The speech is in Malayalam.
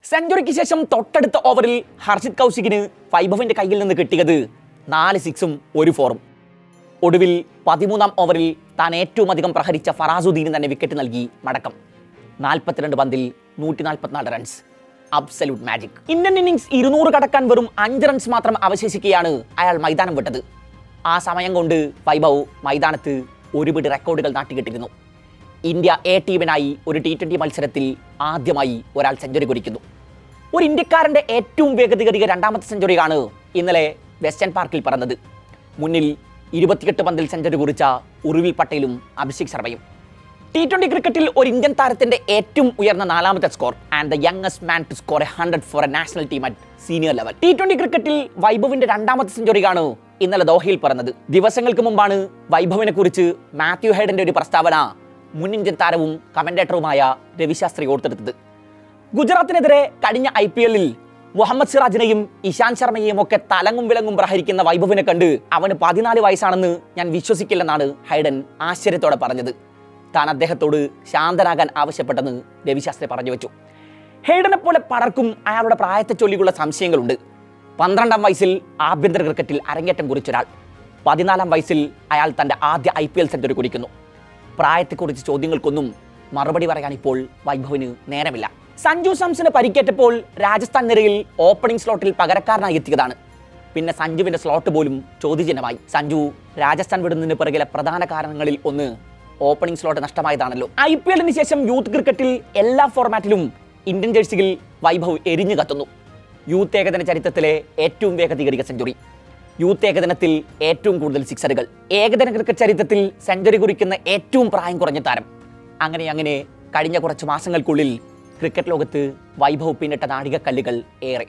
സെഞ്ചുറിക്ക് ശേഷം തൊട്ടടുത്ത ഓവറിൽ ഹർഷിത് കൗശികിന് വൈഭവിന്റെ കയ്യിൽ നിന്ന് കിട്ടിയത് 4 സിക്സും 1 ഫോറും. ഒടുവിൽ 13-ാം ഓവറിൽ താൻ ഏറ്റവും അധികം പ്രഹരിച്ച ഫറാസുദ്ദീന് തന്നെ വിക്കറ്റ് നൽകി മടക്കം. 42 പന്തിൽ 144 runs. Absolute magic. Indian innings 200 കടക്കാൻ വെറും 5 റൺസ് മാത്രം അവശേഷിക്കുകയാണ് അയാൾ മൈതാനം വിട്ടത്. ആ സമയം കൊണ്ട് വൈഭവ് മൈതാനത്ത് ഒരുപിടി റെക്കോർഡുകൾ നാട്ടിക്കിട്ടിരുന്നു. ഇന്ത്യ എ ടീമിനായി ഒരു T20 മത്സരത്തിൽ ആദ്യമായി ഒരാൾ സെഞ്ചുറി കുറിക്കുന്നു. ഒരു ഇന്ത്യക്കാരൻ്റെ ഏറ്റവും വേഗതയേറിയ 2ാമത്തെ സെഞ്ചുറിയാണ് ഇന്നലെ വെസ്റ്റേൺ പാർക്കിൽ പറന്നത്. മുന്നിൽ 28 പന്തിൽ സെഞ്ചുറി കുറിച്ച ഉർവിൽ പട്ടേലും അഭിഷേക് ശർമ്മയും. T20 ക്രിക്കറ്റിൽ ഒരു ഇന്ത്യൻ താരത്തിന്റെ ഏറ്റവും ഉയർന്ന 4ാമത്തെ score and the youngest man to score 100 for a national team at senior level. T20 ക്രിക്കറ്റിൽ വൈഭവിന്റെ 2ാമത്തെ സെഞ്ചുറിയാണ് ഇന്നലെ ദോഹയിൽ പറന്നത്. ദിവസങ്ങൾക്ക് മുമ്പാണ് വൈഭവിനെ കുറിച്ച് മാത്യു ഹെയ്ഡന്റെ ഒരു പ്രസ്താവന മുൻ ഇന്ത്യൻ താരവും കമന്റേറ്ററുമായ രവിശാസ്ത്രി ഓർത്തെടുത്തത്. ഗുജറാത്തിനെതിരെ കഴിഞ്ഞ IPL-ൽ മുഹമ്മദ് സിറാജിനെയും ഇശാന്ത് ശർമ്മയെയും ഒക്കെ തലങ്ങും വിലങ്ങും പ്രഹരിക്കുന്ന വൈഭവിനെ കണ്ട് അവന് 14 വയസ്സാണെന്ന് ഞാൻ വിശ്വസിക്കില്ലെന്നാണ് ഹൈഡൻ ആശ്ചര്യത്തോടെ പറഞ്ഞത്. താൻ അദ്ദേഹത്തോട് ശാന്തനാകാൻ ആവശ്യപ്പെട്ടെന്ന് രവിശാസ്ത്രി പറഞ്ഞു വെച്ചു. ഹെയ്ഡനെ പോലെ പലർക്കും അയാളുടെ പ്രായത്തെ ചൊല്ലിയുള്ള സംശയങ്ങളുണ്ട്. 12-ാം വയസ്സിൽ ആഭ്യന്തര ക്രിക്കറ്റിൽ അരങ്ങേറ്റം കുറിച്ചൊരാൾ 14-ാം വയസ്സിൽ അയാൾ തൻ്റെ ആദ്യ IPL സെഞ്ചുറി കുറിക്കുന്നു. പ്രായത്തെക്കുറിച്ച് ചോദ്യങ്ങൾക്കൊന്നും മറുപടി പറയാൻ ഇപ്പോൾ വൈഭവിന് നേരമില്ല. സഞ്ജു സാംസന് പരിക്കേറ്റപ്പോൾ രാജസ്ഥാൻ നിരയിൽ ഓപ്പണിംഗ് സ്ലോട്ടിൽ പകരക്കാരനായി എത്തിയതാണ്. പിന്നെ സഞ്ജുവിന്റെ സ്ലോട്ട് പോലും ചോദ്യചിഹ്നമായി. സഞ്ജു രാജസ്ഥാൻ വിടുന്നതിന് പിറകിലെ പ്രധാന കാരണങ്ങളിൽ ഒന്ന് ഓപ്പണിംഗ് സ്ലോട്ട് നഷ്ടമായതാണല്ലോ. IPL-ന് ശേഷം യൂത്ത് ക്രിക്കറ്റിൽ എല്ലാ ഫോർമാറ്റിലും ഇന്ത്യൻ ജേഴ്സിയിൽ വൈഭവ് എരിഞ്ഞു കത്തുന്നു. യൂത്ത് ഏകദിന ചരിത്രത്തിലെ ഏറ്റവും വേഗതയേറിയ സെഞ്ചുറി, യൂത്ത് ഏകദിനത്തിൽ ഏറ്റവും കൂടുതൽ സിക്സറുകൾ, ഏകദിന ക്രിക്കറ്റ് ചരിത്രത്തിൽ സെഞ്ചുറി കുറിക്കുന്ന ഏറ്റവും പ്രായം കുറഞ്ഞ താരം. അങ്ങനെ കഴിഞ്ഞ കുറച്ച് മാസങ്ങൾക്കുള്ളിൽ ക്രിക്കറ്റ് ലോകത്ത് വൈഭവ് പിന്നിട്ട നാഴികക്കല്ലുകൾ ഏറെ.